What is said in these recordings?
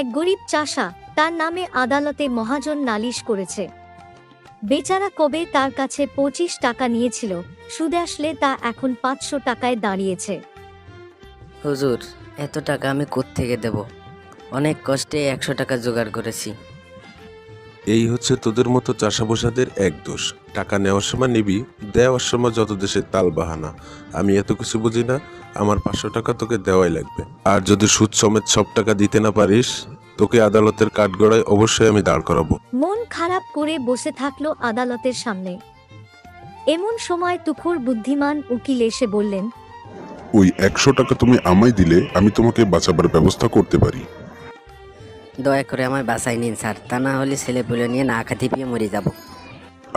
এক গরিব চাষা, তার নামে আদালতে মহাজন নালিশ করেছে। বেচারা কবে তার কাছে 25 টাকা নিয়েছিল, সুদে আসলে তা এখন 500 টাকায় দাঁড়িয়েছে। হুজুর, এত টাকা আমি কোত্থেকে দেব? অনেক কষ্টে 100 টাকা জোগাড় করেছি। এই হচ্ছে তোদের মতো চাষাবসাদের এক দোষ। টাকা নেওয়ার সময় নিবি, দেওয়ার সময় যত দেশের তাল বাহানা। আমি এত কিছু বুঝি না, আমার 500 টাকা তোকে দেওয়াই লাগবে। আর যদি সুদ সমেত সব টাকা দিতে না পারিস, তোকে আদালতের কাঠগড়ায় অবশ্যই আমি দাঁড় করাবো। মন খারাপ করে বসে থাকলো আদালতের সামনে। এমন সময় তুখোড় বুদ্ধিমান উকিল এসে বললেন, ওই 100 টাকা তুমি আমায় দিলে আমি তোমাকে বাঁচাবার ব্যবস্থা করতে পারি। দয়া করে আমায় বাঁচাই নিন স্যার, তা না হলে ছেলে পুলে নিয়ে না খাতে পেয়ে মরে যাব।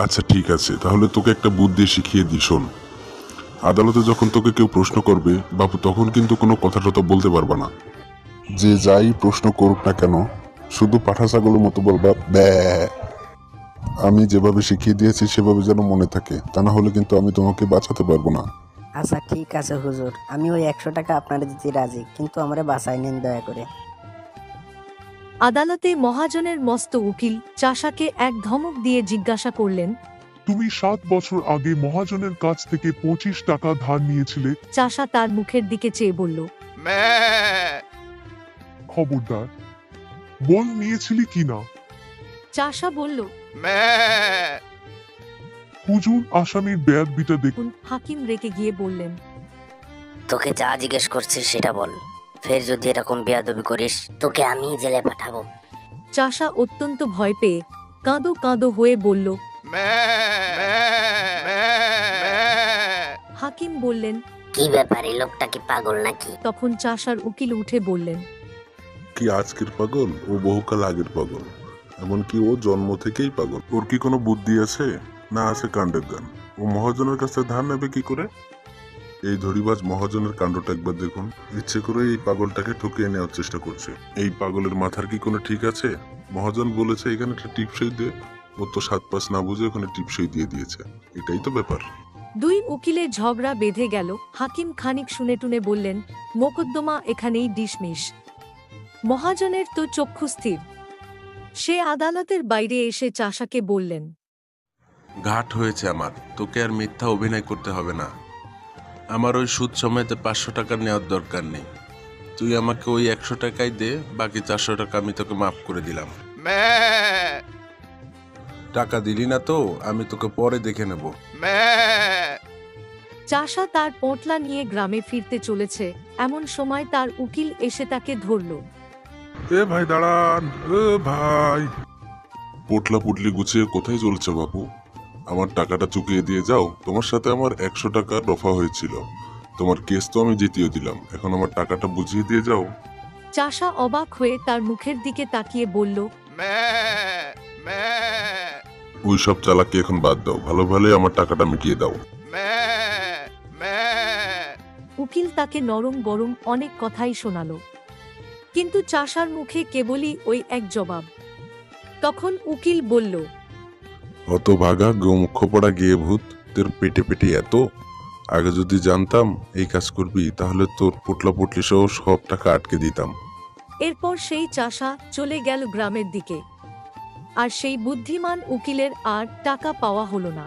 আচ্ছা ঠিক আছে, তাহলে তোকে একটা বুদ্ধি শিখিয়ে দিই, শোন। আদালতে যখন তোকে কেউ প্রশ্ন করবে বাবু, তখন কিন্তু কোনো কথা টথা বলতে পারবা না। যে যাই প্রশ্ন করুক না কেন, শুধু পাঠা ছাগলের মতো বলবা ব্যা। আমি যেভাবে শিখিয়ে দিয়েছি সেভাবে যেন মনে থাকে, তা না হলে কিন্তু আমি তোমাকে বাঁচাতে পারবো না। আচ্ছা ঠিক আছে হুজুর, আমি ওই 100 টাকা আপনারা দিতে রাজি, কিন্তু আমারে বাঁচাই নিন দয়া করে। আদালতে মহাজনের মস্ত উকিল চাষাকে এক ধমক দিয়ে জিজ্ঞাসা করলেন, তুমি 7 বছর আগে মহাজনের কাছ থেকে 25 টাকা ধার নিয়েছিলে। চাষা তার মুখের দিকে চেয়ে বলল, খবরদার বল, নিয়েছিলি কিনা? চাষা বলল, হুজুর, আসামির বেয়াদবিটা দেখুন। হাকিম রেগে গিয়ে বললেন, তোকে যা জিজ্ঞেস করছিস সেটা বল, ফের যদি এরকম বেয়াদবি করিস তোকে আমি জেলে পাঠাবো। চাষা অত্যন্ত ভয় পেয়ে কাঁদো কাঁদো হয়ে বলল। হাকিম বললেন, কি ব্যাপার, এই লোকটা কি পাগল নাকি? তখন চাষার উকিল উঠে বললেন, কি আজকের পাগল, ও বহুকাল আগের পাগল। এমনকি ও জন্ম থেকেই পাগল। ওর কি কোনো বুদ্ধি আছে? না আছে কাণ্ডের গান। ও মহাজনের কাছে ধার নেবে কি করে? এই ধড়িবাজ মহাজনের কাণ্ডটা একবার দেখুন। ইচ্ছে করে এই পাগলটাকে ঠকিয়ে নেওয়ার চেষ্টা করছে। এই পাগলের মাথার কি কোনো ঠিক আছে? মহাজন বলেছে এখানে একটা টিপসই দে, ও তো 7-5 না বুঝে ওখানে টিপসই দিয়ে দিয়েছে। এটাই তো ব্যাপার। দুই উকিলের ঝগড়া বেঁধে গেল। হাকিম খানিক শুনে টুনে বললেন, মোকদ্দমা এখানেই ডিসমিস। মহাজনের তো চক্ষু স্থির। সে আদালতের বাইরে এসে চাষাকে বললেন, ঘাট হয়েছে আমার, তোকে আর মিথ্যা অভিনয় করতে হবে না। আমার ওই সুদ সমেত 500 টাকা নেওয়ার দরকার নেই। তুই আমাকে ওই 100 টাকাই দে, বাকি 400 টাকা আমি তোকে মাফ করে দিলাম। টাকা দিলি না তো আমি তোকে পরে দেখে নেব। চাষা তার পোঁটলা নিয়ে গ্রামে ফিরতে চলেছে, এমন সময় তার উকিল এসে তাকে ধরল। এ ভাই দাঁড়ান, এ ভাই। পোটলা পুটলি গুছিয়ে কোথায় চলছে বাবু? আমার টাকাটা চুকিয়ে দিয়ে যাও। তোমার সাথে আমার 100 টাকা রফা হয়েছিল। তোমার কেস তো আমি জিতিয়ে দিলাম, এখন আমার টাকাটা বুঝিয়ে দিয়ে যাও। চাষা অবাক হয়ে তার মুখের দিকে তাকিয়ে বলল, ওই সব চালাকি এখন বাদ দাও, ভালো ভালোই আমার টাকাটা মিটিয়ে দাও। উকিল তাকে নরম গরম অনেক কথাই শোনালো, কিন্তু চাষার মুখে কেবলই ওই এক জবাব। তখন উকিল বলল, অত ভাগা গোমুখ পড়া গিয়ে ভূত, তোর পেটে পেটে এত। আগে যদি জানতাম এই কাজ করবি, তাহলে তোর পোটলা পুটলি সহ সব টাকা আটকে দিতাম। এরপর সেই চাষা চলে গেল গ্রামের দিকে, আর সেই বুদ্ধিমান উকিলের আর টাকা পাওয়া হলো না।